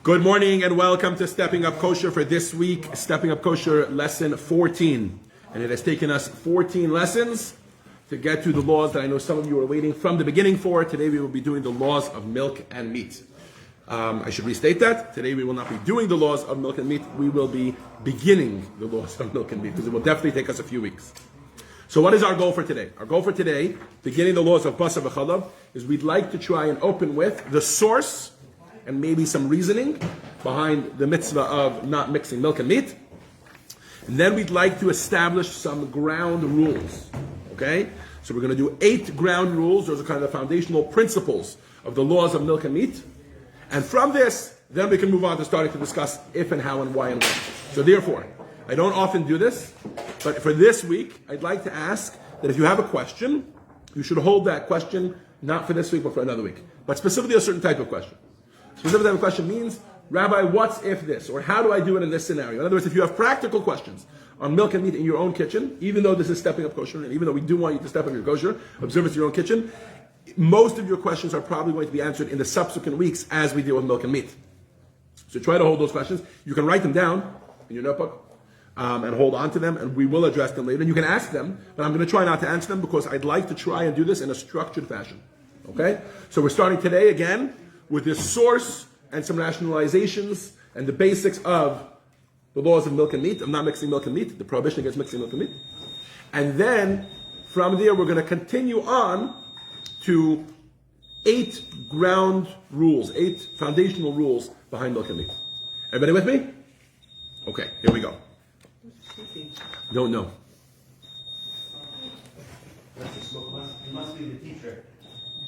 Good morning and welcome to Stepping Up Kosher for this week, Stepping Up Kosher lesson 14. And it has taken us 14 lessons to get to the laws that I know some of you are waiting from the beginning for. Today we will be doing the laws of milk and meat. I should restate that. Today we will not be doing the laws of milk and meat. We will be beginning the laws of milk and meat because it will definitely take us a few weeks. So what is our goal for today? Our goal for today, beginning the laws of basar v'chalav, is we'd like to try and open with the source and maybe some reasoning behind the mitzvah of not mixing milk and meat. And then we'd like to establish some ground rules. Okay? So we're going to do 8 ground rules. Those are kind of the foundational principles of the laws of milk and meat. And from this, then we can move on to starting to discuss if and how and why and when. So therefore, I don't often do this, but for this week, I'd like to ask that if you have a question, you should hold that question not for this week, but for another week. But specifically a certain type of question. Specific type of question means, Rabbi, what's if this? Or how do I do it in this scenario? In other words, if you have practical questions on milk and meat in your own kitchen, even though this is stepping up kosher, and even though we do want you to step up your kosher, observe it in your own kitchen, most of your questions are probably going to be answered in the subsequent weeks as we deal with milk and meat. So try to hold those questions. You can write them down in your notebook and hold on to them, and we will address them later. And you can ask them, but I'm going to try not to answer them because I'd like to try and do this in a structured fashion. Okay? So we're starting today again with this source and some rationalizations and the basics of the laws of milk and meat, of not mixing milk and meat, the prohibition against mixing milk and meat. And then, from there, we're going to continue on to 8 ground rules, 8 foundational rules behind milk and meat. Everybody with me? Okay, here we go. Don't know. He must be the teacher.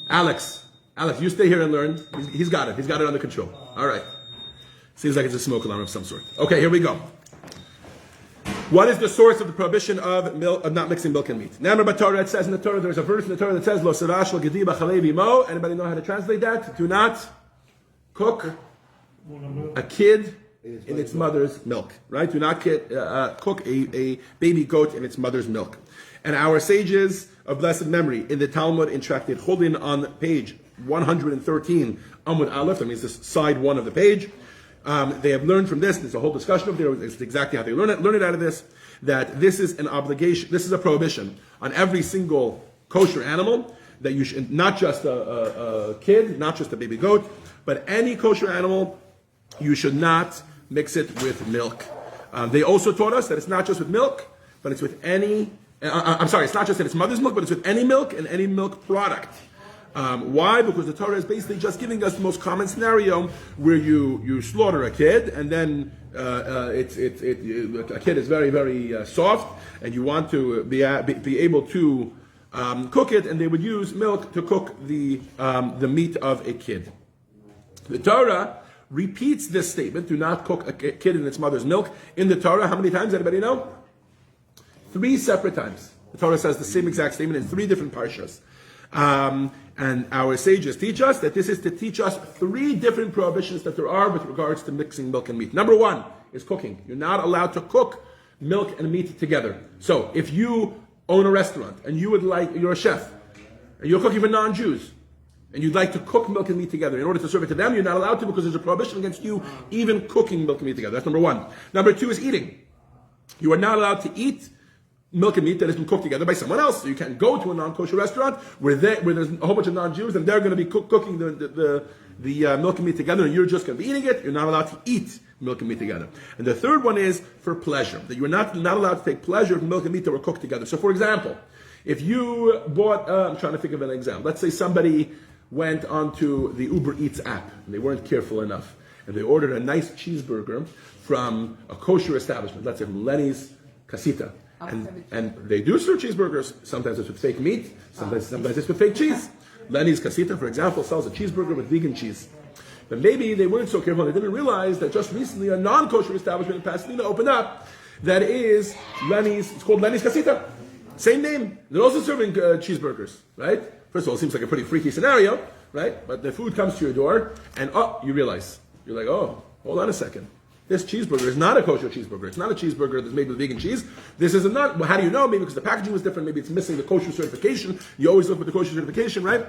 Alex, you stay here and learn. He's got it. He's got it under control. All right. Seems like it's a smoke alarm of some sort. Okay, here we go. What is the source of the prohibition of not mixing milk and meat? It says in the Torah, there's a verse in the Torah that says, Lo sarash lo gedi b'chalei b'imo. Anybody know how to translate that? Do not cook a kid in its mother's milk. Right? Do not cook a baby goat in its mother's milk. And our sages of blessed memory in the Talmud in Tractate Chulin on page 113, Amud Aleph, that means this side 1 of the page, they have learned from this, there's a whole discussion of there, it's exactly how they learn it out of this, that this is an obligation, this is a prohibition on every single kosher animal, that you should, not just a kid, not just a baby goat, but any kosher animal, you should not mix it with milk. They also taught us that it's not just with milk, but it's with any, it's not just that it's mother's milk, but it's with any milk and any milk product. Why? Because the Torah is basically just giving us the most common scenario where you slaughter a kid and then a kid is very, very soft and you want to be able to cook it, and they would use milk to cook the meat of a kid. The Torah repeats this statement, do not cook a kid in its mother's milk, in the Torah. How many times? Anybody know? 3 separate times. The Torah says the same exact statement in 3 different parshas. And our sages teach us that this is to teach us 3 different prohibitions that there are with regards to mixing milk and meat. Number 1 is cooking. You're not allowed to cook milk and meat together. So if you own a restaurant and you're a chef and you're cooking for non-Jews and you'd like to cook milk and meat together, in order to serve it to them, you're not allowed to because there's a prohibition against you even cooking milk and meat together. That's number 1. Number 2 is eating. You are not allowed to eat milk and meat that has been cooked together by someone else. So you can't go to a non-kosher restaurant where there's a whole bunch of non-Jews and they're going to be cooking the milk and meat together and you're just going to be eating it. You're not allowed to eat milk and meat together. And the third one is for pleasure, that you're not allowed to take pleasure from milk and meat that were cooked together. So for example, if you bought, I'm trying to think of an example. Let's say somebody went onto the Uber Eats app and they weren't careful enough and they ordered a nice cheeseburger from a kosher establishment, let's say from Lenny's Casita. And they do serve cheeseburgers. Sometimes it's with fake meat. Sometimes it's with fake cheese. Lenny's Casita, for example, sells a cheeseburger with vegan cheese. But maybe they weren't so careful. They didn't realize that just recently a non-kosher establishment in Pasadena opened up that is Lenny's. It's called Lenny's Casita. Same name. They're also serving cheeseburgers, right? First of all, it seems like a pretty freaky scenario, right? But the food comes to your door, and you realize. You're like, oh, hold on a second. This cheeseburger is not a kosher cheeseburger. It's not a cheeseburger that's made with vegan cheese. This is not. Well, how do you know? Maybe because the packaging was different. Maybe it's missing the kosher certification. You always look for the kosher certification, right?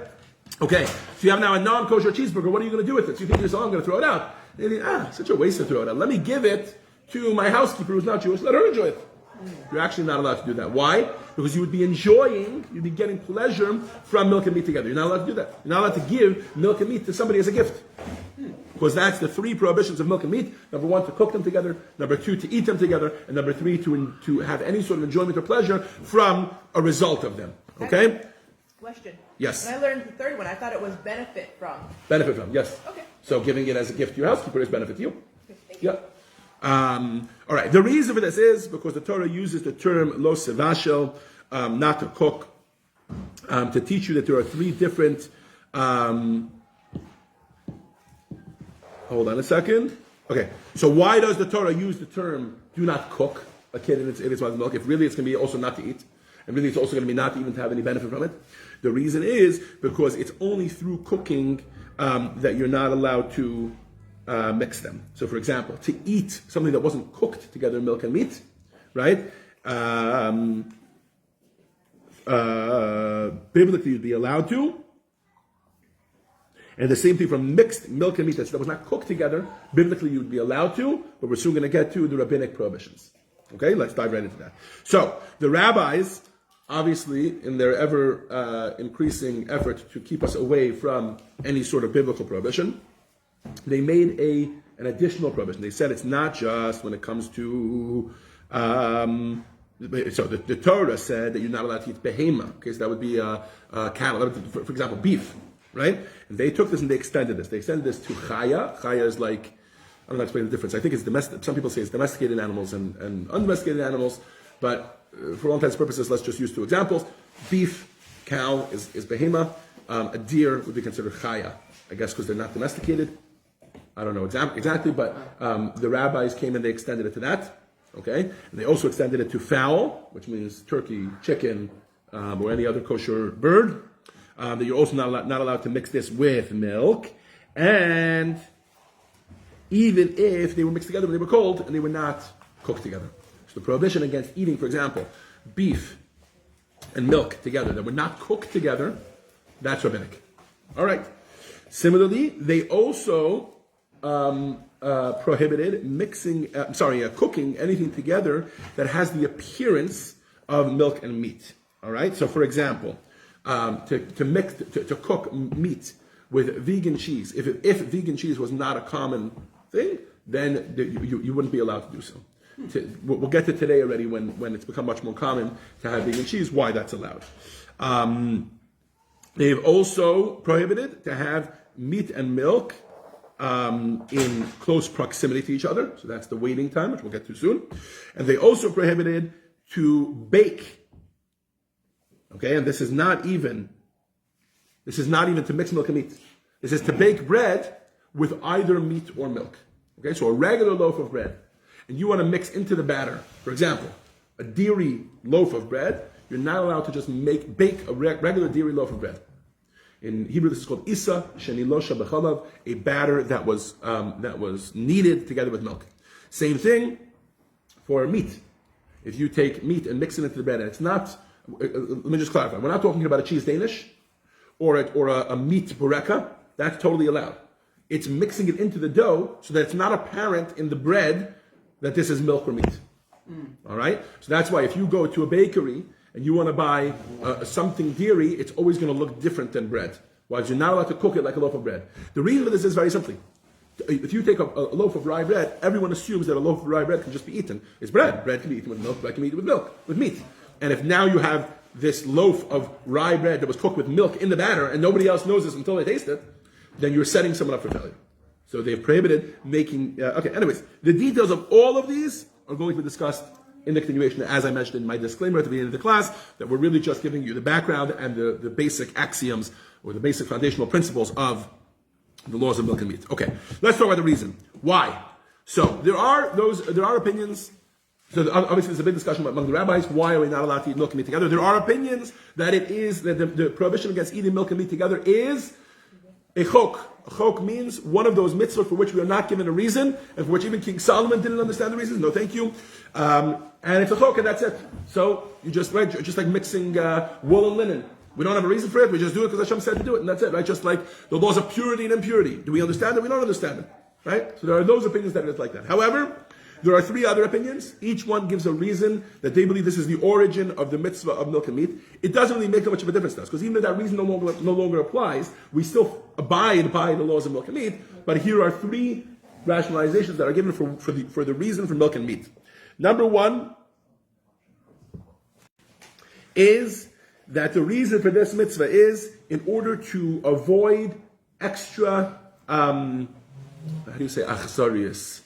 Okay, so you have now a non-kosher cheeseburger. What are you going to do with it? So you think to yourself, I'm going to throw it out. They think, such a waste to throw it out. Let me give it to my housekeeper who's not Jewish. Let her enjoy it. You're actually not allowed to do that. Why? Because you would be you'd be getting pleasure from milk and meat together. You're not allowed to do that. You're not allowed to give milk and meat to somebody as a gift. Because that's the 3 prohibitions of milk and meat. Number 1, to cook them together. Number 2, to eat them together. And number 3, to have any sort of enjoyment or pleasure from a result of them. Okay? Question. Yes. When I learned the third one, I thought it was benefit from. Benefit from, yes. Okay. So giving it as a gift to your housekeeper is benefit to you. Okay, thank you. Yeah. All right. The reason for this is because the Torah uses the term lo sevashel, not to cook, to teach you that there are 3 different. Hold on a second. Okay. So why does the Torah use the term "do not cook" a kid in its mother's milk if really it's going to be also not to eat, and really it's also going to be not even to have any benefit from it? The reason is because it's only through cooking that you're not allowed to mix them. So, for example, to eat something that wasn't cooked together, milk and meat, right? Biblically, you'd be allowed to. And the same thing from mixed milk and meat that was not cooked together, biblically you'd be allowed to, but we're soon going to get to the rabbinic prohibitions. Okay, let's dive right into that. So, the rabbis, obviously, in their ever increasing effort to keep us away from any sort of biblical prohibition, they made an additional prohibition. They said it's not just when it comes to so the Torah said that you're not allowed to eat behema. Okay, so that would be cattle, for example, beef, right? And they took this and they extended this. They extended this to chaya. Chaya is like, I don't know how to explain the difference. I think it's domestic. Some people say it's domesticated animals and undomesticated animals, but for all intents and purposes, let's just use 2 examples. Beef, cow is behema. A deer would be considered chaya, I guess, because they're not domesticated. I don't know exactly, but the rabbis came and they extended it to that. Okay, and they also extended it to fowl, which means turkey, chicken, or any other kosher bird. That you're also not allowed to mix this with milk, and even if they were mixed together when they were cold and they were not cooked together. So the prohibition against eating, for example, beef and milk together that were not cooked together, that's rabbinic. All right. Similarly, they also prohibited cooking anything together that has the appearance of milk and meat. All right. So, for example, to cook meat with vegan cheese, if vegan cheese was not a common thing, then you wouldn't be allowed to do so. We'll get to today already when it's become much more common to have vegan cheese, why that's allowed. They've also prohibited to have meat and milk in close proximity to each other. So that's the waiting time, which we'll get to soon. And they also prohibited to bake. Okay, and this is not even to mix milk and meat. This is to bake bread with either meat or milk. Okay, so a regular loaf of bread, and you want to mix into the batter. For example, a dairy loaf of bread, you're not allowed to just bake a regular dairy loaf of bread. In Hebrew, this is called isa shenilosha b'chalav, a batter that was kneaded together with milk. Same thing for meat. If you take meat and mix it into the bread, and it's not. Let me just clarify. We're not talking about a cheese Danish or a meat bureka. That's totally allowed. It's mixing it into the dough so that it's not apparent in the bread that this is milk or meat. All right? So that's why if you go to a bakery and you want to buy something dairy, it's always going to look different than bread. While you're not allowed to cook it like a loaf of bread. The reason for this is very simply. If you take a loaf of rye bread, everyone assumes that a loaf of rye bread can just be eaten. It's bread. Bread can be eaten with milk. Bread can be eaten with meat. And if now you have this loaf of rye bread that was cooked with milk in the batter and nobody else knows this until they taste it, then you're setting someone up for failure. So they've prohibited making... anyways, the details of all of these are going to be discussed in the continuation, as I mentioned in my disclaimer at the beginning of the class, that we're really just giving you the background and the basic axioms or the basic foundational principles of the laws of milk and meat. Okay, let's talk about the reason. Why? So there are opinions. So obviously there's a big discussion among the rabbis. Why are we not allowed to eat milk and meat together? There are opinions that the prohibition against eating milk and meat together is a chok. A chok means one of those mitzvot for which we are not given a reason, and for which even King Solomon didn't understand the reasons. No, thank you. And it's a chok, and that's it. So you just like mixing wool and linen. We don't have a reason for it. We just do it because Hashem said to do it, and that's it. Right? Just like the laws of purity and impurity. Do we understand it? We don't understand it. Right? So there are those opinions that it's like that. However, there are 3 other opinions. Each one gives a reason that they believe this is the origin of the mitzvah of milk and meat. It doesn't really make that much of a difference to us, because even if that reason no longer applies, we still abide by the laws of milk and meat. But here are 3 rationalizations that are given for the reason for milk and meat. Number 1 is that the reason for this mitzvah is in order to avoid extra, how do you say, achzarius?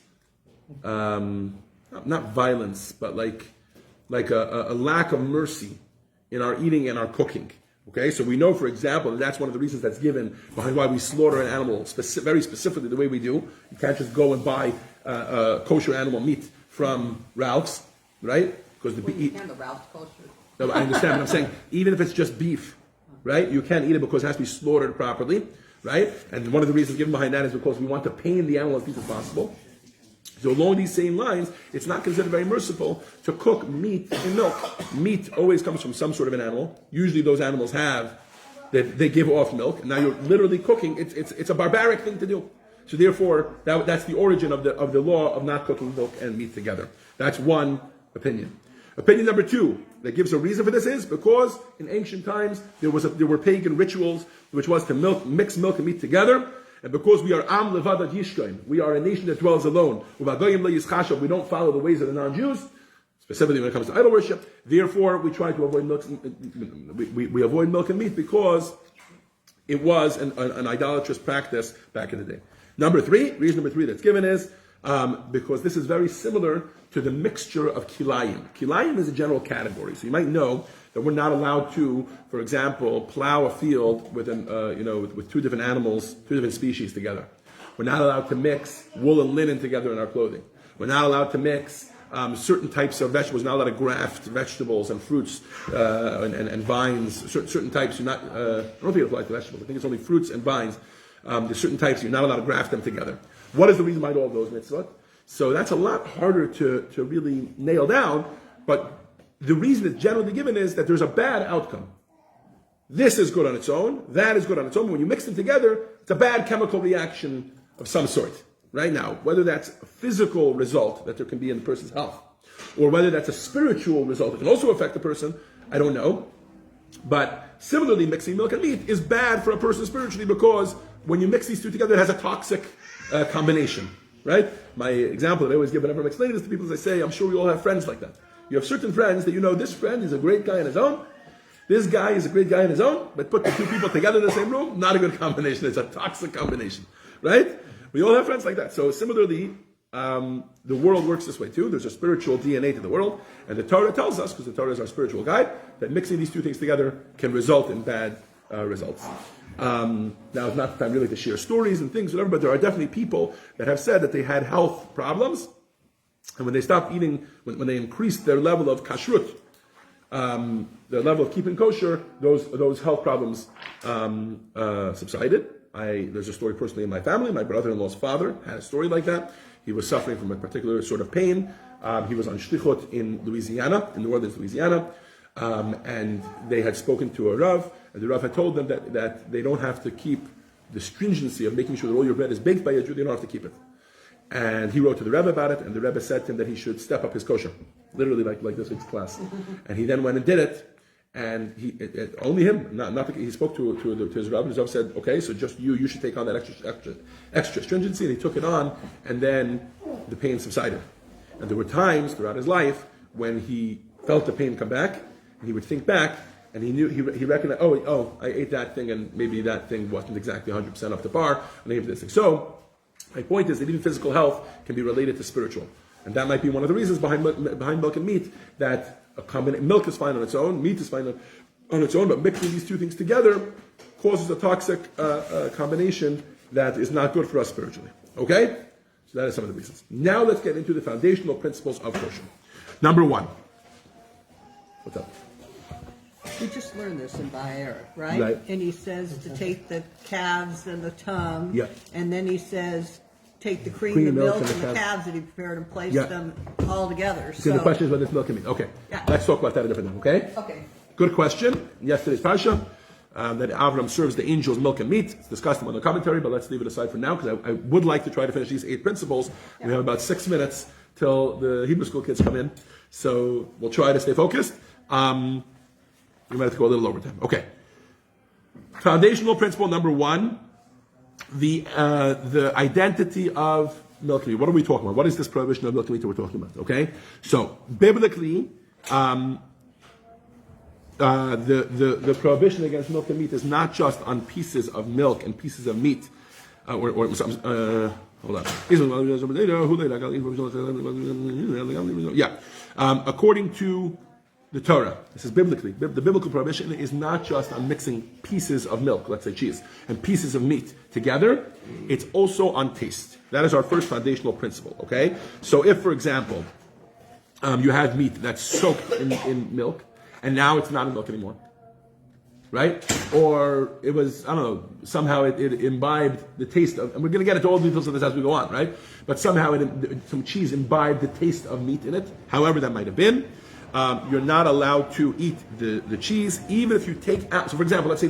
Not violence, but like a lack of mercy in our eating and our cooking. Okay, so we know, for example, that that's one of the reasons that's given behind why we slaughter an animal very specifically the way we do. You can't just go and buy kosher animal meat from Ralph's, right? Because You can, the Ralph's kosher. no, I understand, but I'm saying even if it's just beef, right? You can't eat it because it has to be slaughtered properly, right? And one of the reasons given behind that is because we want to pain the animal as least as possible. So along these same lines, it's not considered very merciful to cook meat in milk. Meat always comes from some sort of an animal. Usually those animals they give off milk, and now you're literally cooking. It's a barbaric thing to do. So therefore, that's the origin of the law of not cooking milk and meat together. That's one opinion. Opinion number 2 that gives a reason for this is because in ancient times there were pagan rituals which was to mix milk and meat together, and because we are am levadad yishkoin, we are a nation that dwells alone. We don't follow the ways of the non-Jews, specifically when it comes to idol worship. Therefore, we try to avoid we avoid milk and meat because it was an idolatrous practice back in the day. Reason number 3 that's given is because this is very similar to the mixture of kilayim. Kilayim is a general category, so you might know that we're not allowed to, for example, plow a field with with 2 different animals, 2 different species together. We're not allowed to mix wool and linen together in our clothing. We're not allowed to mix certain types of vegetables. We're not allowed to graft vegetables and fruits and vines. Certain types you're not. I don't think it applies to vegetables. I think it's only fruits and vines. There's certain types you're not allowed to graft them together. What is the reason behind all of those mitzvot? So that's a lot harder to really nail down, but the reason that's generally given is that there's a bad outcome. This is good on its own, that is good on its own. When you mix them together, it's a bad chemical reaction of some sort. Right now, whether that's a physical result that there can be in the person's health, or whether that's a spiritual result that can also affect the person, I don't know. But similarly, mixing milk and meat is bad for a person spiritually because when you mix these 2 together, it has a toxic combination. Right? My example that I always give whenever I'm explaining this to people is I say, I'm sure we all have friends like that. You have certain friends that this friend is a great guy on his own. This guy is a great guy on his own, but put the 2 people together in the same room, not a good combination. It's a toxic combination. Right? We all have friends like that. So similarly, the world works this way too. There's a spiritual DNA to the world, and the Torah tells us, because the Torah is our spiritual guide, that mixing these 2 things together can result in bad results. Now it's not the time really to share stories and things, whatever, but there are definitely people that have said that they had health problems, and when they stopped eating, when they increased their level of kashrut, their level of keeping kosher, those health problems subsided. There's a story personally in my family. My brother-in-law's father had a story like that. He was suffering from a particular sort of pain. He was on shlichut in Louisiana, in New Orleans, Louisiana, and they had spoken to a Rav, and the Rav had told them that they don't have to keep the stringency of making sure that all your bread is baked by a Jew. They don't have to keep it. And he wrote to the Rebbe about it, and the Rebbe said to him that he should step up his kosher, literally like this week's class. And he then went and did it, and only him, he spoke to his Rebbe, and his Rebbe said, okay, so just you should take on that extra stringency, and he took it on, and then the pain subsided. And there were times throughout his life when he felt the pain come back, and he would think back, and he knew, he recognized, I ate that thing, and maybe that thing wasn't exactly 100% up to par, and I ate this thing. So, my point is that even physical health can be related to spiritual. And that might be one of the reasons behind milk and meat, that milk is fine on its own, meat is fine on its own, but mixing these 2 things together causes a toxic combination that is not good for us spiritually. Okay? So that is some of the reasons. Now let's get into the foundational principles of kosher. Number 1. What's up? We just learned this in Bayer, right? Right. And he says to take the calves and the tongue, Yeah. and then he says take the cream, Cream, the milk, and and the the calves. calves that he prepared and place Yeah. them all together. So the question is whether it's milk and meat. Okay. Yeah. Let's talk about that a different time, okay? Okay. Good question. Yesterday's Parsha. that Avram serves the angels milk and meat. It's discussed in the commentary, but let's leave it aside for now because I would like to try to finish these 8 principles. We have about 6 minutes till the Hebrew school kids come in, so we'll try to stay focused. We might have to go a little over time. Okay. Foundational principle number 1, the identity of milk and meat. What are we talking about? What is this prohibition of milk and meat that we're talking about? Okay, so biblically, the prohibition against milk and meat is not just on pieces of milk and pieces of meat, hold on. According to the Torah, this is biblically. The biblical prohibition is not just on mixing pieces of milk, let's say cheese, and pieces of meat together. It's also on taste. That is our first foundational principle. Okay, so if, for example, you have meat that's soaked in milk, and now it's not in milk anymore, right? Or it was, I don't know, somehow it imbibed the taste of, and we're going to get into all the details of this as we go on, right? But somehow some cheese imbibed the taste of meat in it, however that might have been. You're not allowed to eat the cheese, even if you take out. So, for example, let's say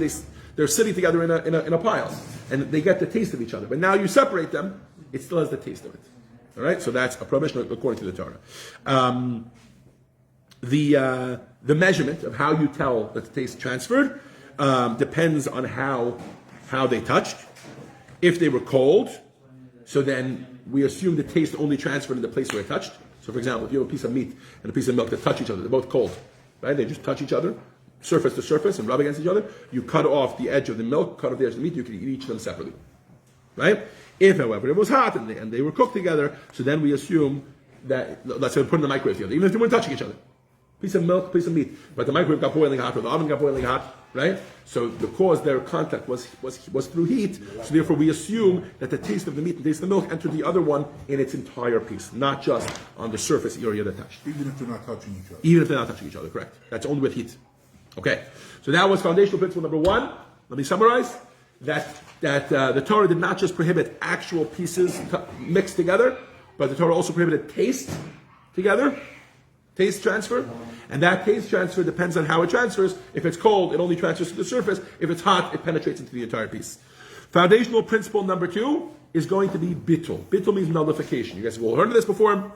they're sitting together in a pile, and they get the taste of each other. But now you separate them, it still has the taste of it. All right, so that's a prohibition according to the Torah. The measurement of how you tell that the taste transferred depends on how they touched. If they were cold, so then we assume the taste only transferred in the place where it touched. So, for example, if you have a piece of meat and a piece of milk that touch each other, they're both cold, right? They just touch each other, surface to surface, and rub against each other. You cut off the edge of the milk, cut off the edge of the meat. You can eat each of them separately, right? If, however, it was hot and they were cooked together, so then we assume that, let's say, we put in the microwave together, even if they weren't touching each other. Piece of milk, piece of meat, but the microwave got boiling hot or the oven got boiling hot, right? So because their contact was through heat, so therefore we assume that the taste of the meat and taste of the milk entered the other one in its entire piece, not just on the surface area that touched. Even if they're not touching each other. Even if they're not touching each other, correct. That's only with heat. Okay, so that was foundational principle number 1. Let me summarize. That the Torah did not just prohibit actual pieces mixed together, but the Torah also prohibited taste together. Taste transfer, and that taste transfer depends on how it transfers. If it's cold, it only transfers to the surface. If it's hot, it penetrates into the entire piece. Foundational principle number 2 is going to be bittul. Bittul means nullification. You guys have all heard of this before.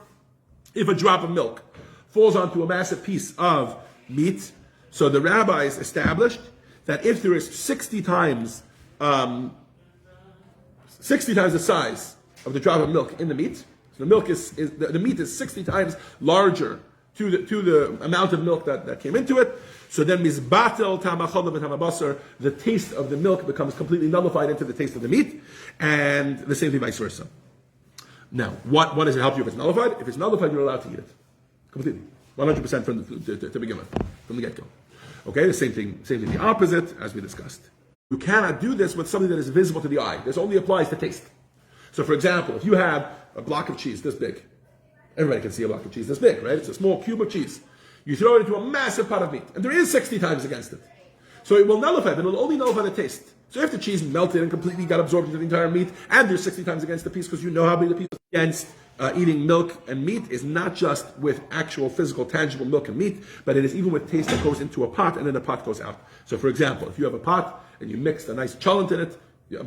If a drop of milk falls onto a massive piece of meat, so the rabbis established that if there is 60 times the size of the drop of milk in the meat, so the milk the meat is 60 times larger to the amount of milk that came into it. So then mizbatel tamachol v'tamabasar, the taste of the milk becomes completely nullified into the taste of the meat, and the same thing vice versa. Now, what does it help you if it's nullified? If it's nullified, you're allowed to eat it completely, 100% to begin with, from the get-go. Okay, the same thing the opposite as we discussed. You cannot do this with something that is visible to the eye. This only applies to taste. So, for example, if you have a block of cheese this big. Everybody can see a block of cheese this big, right? It's a small cube of cheese. You throw it into a massive pot of meat, and there is 60 times against it. So it will nullify, but it will only nullify the taste. So if the cheese melted and completely got absorbed into the entire meat, and there's 60 times against the piece because you know how big the piece is, against eating milk and meat is not just with actual physical, tangible milk and meat, but it is even with taste that goes into a pot and then the pot goes out. So for example, if you have a pot and you mixed a nice cholent in it, you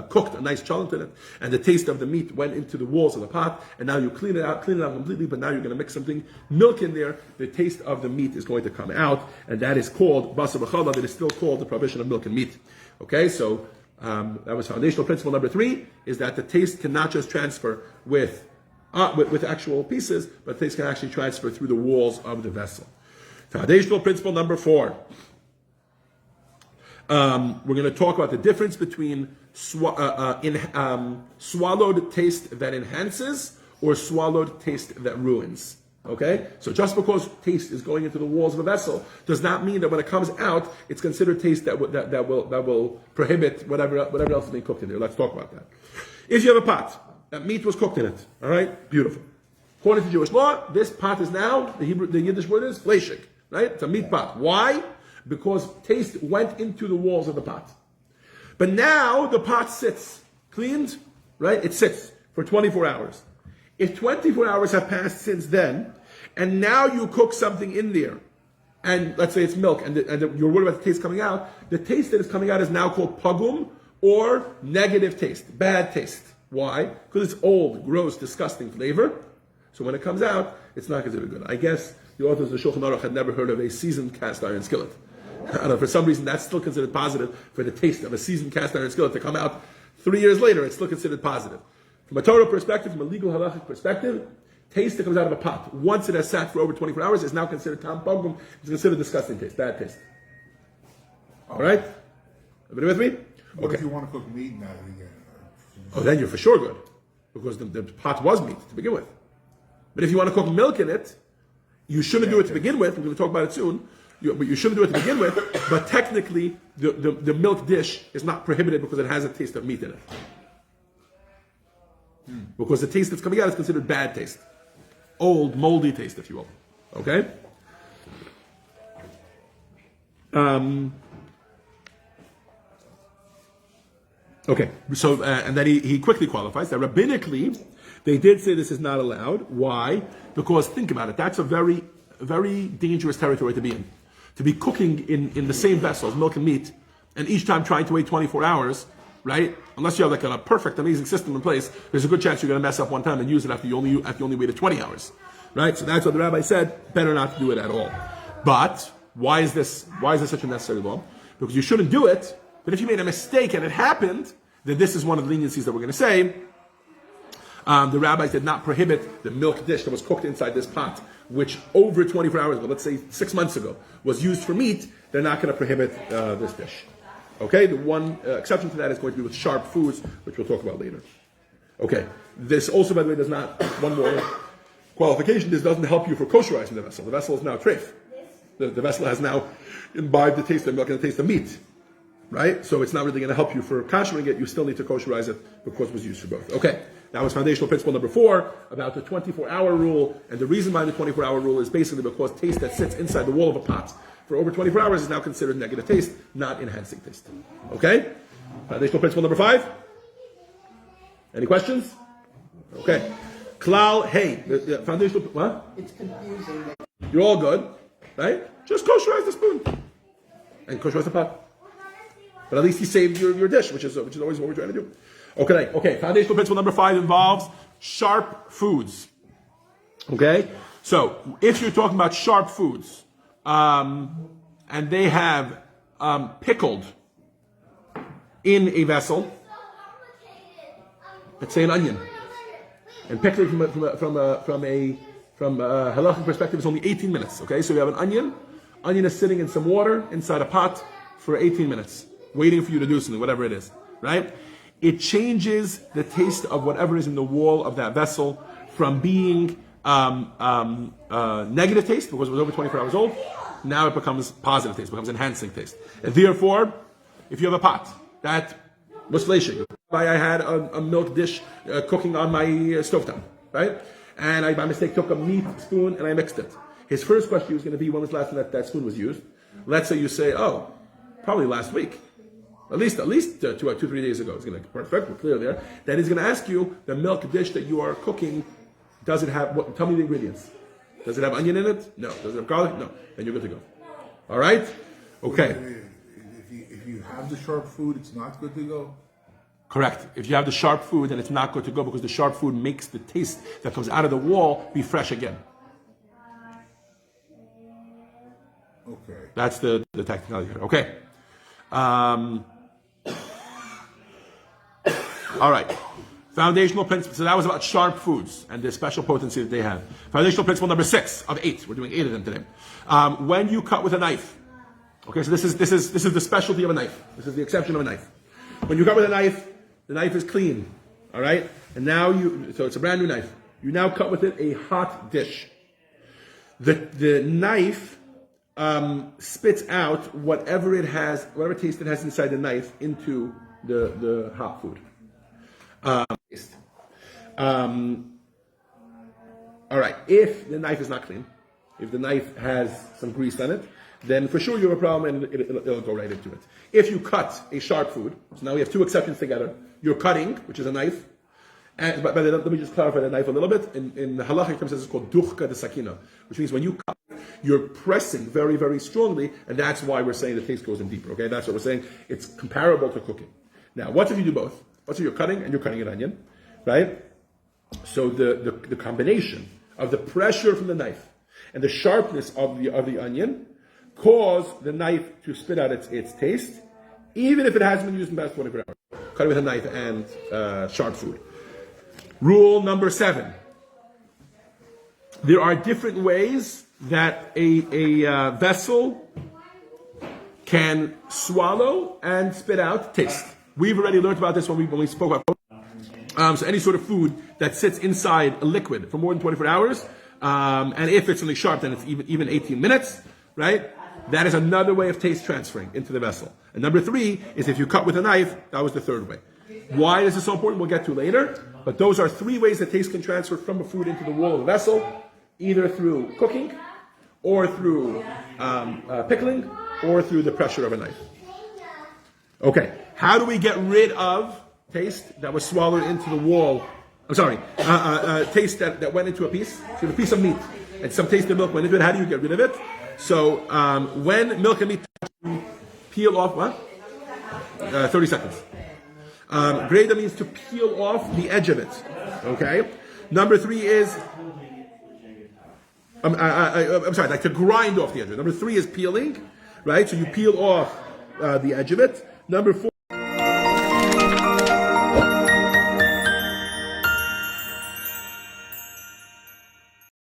cooked a nice cholent in it, and the taste of the meat went into the walls of the pot, and now you clean it out completely, but now you're going to mix something, milk in there, the taste of the meat is going to come out, and that is called basar b'challah, that is still called the prohibition of milk and meat. Okay, so that was foundational principle number 3, is that the taste cannot just transfer with actual pieces, but taste can actually transfer through the walls of the vessel. Foundational principle number 4. We're going to talk about the difference between swallowed taste that enhances or swallowed taste that ruins. Okay? So just because taste is going into the walls of a vessel does not mean that when it comes out, it's considered taste that will prohibit whatever else is being cooked in there. Let's talk about that. If you have a pot that meat was cooked in it, all right? Beautiful. According to Jewish law, this pot is now, the Yiddish word is fleshig, right? It's a meat pot. Why? Because taste went into the walls of the pot. But now the pot sits cleaned, right? It sits for 24 hours. If 24 hours have passed since then, and now you cook something in there, and let's say it's milk, and you're worried about the taste coming out, the taste that is coming out is now called pagum, or negative taste, bad taste. Why? Because it's old, gross, disgusting flavor. So when it comes out, it's not considered good. I guess the authors of the Shulchan Aruch had never heard of a seasoned cast iron skillet. I don't know, for some reason that's still considered positive for the taste of a seasoned cast iron skillet to come out 3 years later. It's still considered positive. From a Torah perspective, from a legal halachic perspective, taste that comes out of a pot once it has sat for over 24 hours is now considered tam pogum. It's considered disgusting taste, bad taste. All right, everybody with me? What if you want to cook meat now again? Oh, then you're for sure good, because the pot was meat to begin with. But if you want to cook milk in it, you shouldn't do it to begin with. We're going to talk about it soon. But you shouldn't do it to begin with. But technically, the milk dish is not prohibited because it has a taste of meat in it. Because the taste that's coming out is considered bad taste, old, moldy taste, if you will. Okay. Okay, so and then he quickly qualifies that rabbinically, they did say this is not allowed. Why? Because think about it, that's a very, very dangerous territory to be in. To be cooking in the same vessels, milk and meat, and each time trying to wait 24 hours, right? Unless you have like a perfect, amazing system in place, there's a good chance you're going to mess up one time and use it after you only waited 20 hours, right? So that's what the rabbi said. Better not to do it at all. But why is this such a necessary law? Because you shouldn't do it. But if you made a mistake and it happened, then this is one of the leniencies that we're going to say. The rabbis did not prohibit the milk dish that was cooked inside this pot, which over 24 hours ago, let's say 6 months ago, was used for meat. They're not going to prohibit this dish. Okay, the one exception to that is going to be with sharp foods, which we'll talk about later. Okay, this also, by the way, does not, one more qualification, this doesn't help you for kosherizing the vessel. The vessel is now treif. The vessel has now imbibed the taste of milk and the taste of meat. Right? So it's not really going to help you for koshering it. You still need to kosherize it because it was used for both. Okay. That was foundational principle number 4 about the 24-hour rule. And the reason behind the 24-hour rule is basically because taste that sits inside the wall of a pot for over 24 hours is now considered negative taste, not enhancing taste. Okay? Foundational principle number 5. Any questions? Okay. Klal, hey. The foundational, what? It's confusing. You're all good. Right? Just kosherize the spoon. And kosherize the pot. But at least you saved your dish, which is always what we're trying to do. Okay. Foundational principle number 5 involves sharp foods. Okay? So, if you're talking about sharp foods, and they have pickled in a vessel, let's say an onion, and pickling from a halachic perspective is only 18 minutes. Okay? So you have an onion is sitting in some water inside a pot for 18 minutes. Waiting for you to do something, whatever it is, right? It changes the taste of whatever is in the wall of that vessel from being negative taste, because it was over 24 hours old, now it becomes positive taste, becomes enhancing taste. And therefore, if you have a pot that was fleshing, I had a milk dish cooking on my stovetop, right? And I by mistake took a meat spoon and I mixed it. His first question was going to be, when was the last time that spoon was used? Let's say you say, oh, probably last week. At least 2-3 days ago. It's going to be perfect. We're clear there. Then he's going to ask you, the milk dish that you are cooking, does it have, tell me the ingredients. Does it have onion in it? No. Does it have garlic? No. Then you're good to go. All right? Okay. If you have the sharp food, it's not good to go? Correct. If you have the sharp food, then it's not good to go because the sharp food makes the taste that comes out of the wall be fresh again. Okay. That's the technicality here. Okay. All right. Foundational principle. So that was about sharp foods and the special potency that they have. Foundational principle number 6 of 8. We're doing 8 of them today. When you cut with a knife. Okay, so this is the specialty of a knife. This is the exception of a knife. When you cut with a knife, the knife is clean. All right? And now so it's a brand new knife. You now cut with it a hot dish. The knife spits out whatever taste it has inside the knife into the hot food. All right. If the knife is not clean, if the knife has some grease on it, then for sure you have a problem and it'll go right into it. If you cut a sharp food, so now we have 2 exceptions together. You're cutting, which is a knife. And, but let me just clarify the knife a little bit. In the halacha terms, it's called duchka de sakina, which means when you cut, you're pressing very, very strongly, and that's why we're saying the taste goes in deeper. Okay, that's what we're saying. It's comparable to cooking. Now, what if you do both? What if you're cutting and you're cutting an onion, right? So the combination of the pressure from the knife and the sharpness of the onion cause the knife to spit out its taste, even if it hasn't been used in the past 24 hours. Cut it with a knife and sharp food. Rule number 7. There are different ways that a vessel can swallow and spit out taste. We've already learned about this when we spoke about so any sort of food that sits inside a liquid for more than 24 hours, and if it's something sharp, then it's even 18 minutes, right? That is another way of taste transferring into the vessel. And number 3 is if you cut with a knife, that was the third way. Why is this so important? We'll get to later. But those are 3 ways that taste can transfer from a food into the wall of the vessel, either through cooking, or through pickling, or through the pressure of a knife. Okay, how do we get rid of taste that was swallowed into the wall? I'm sorry, taste that went into a piece. So the piece of meat, and some taste of milk went into it. How do you get rid of it? So when milk and meat peel off, what? 30 seconds. Greda means to peel off the edge of it. Okay. Number 3 is, I'm sorry, like to grind off the edge of it. Number 3 is peeling, right? So you peel off the edge of it. Number 4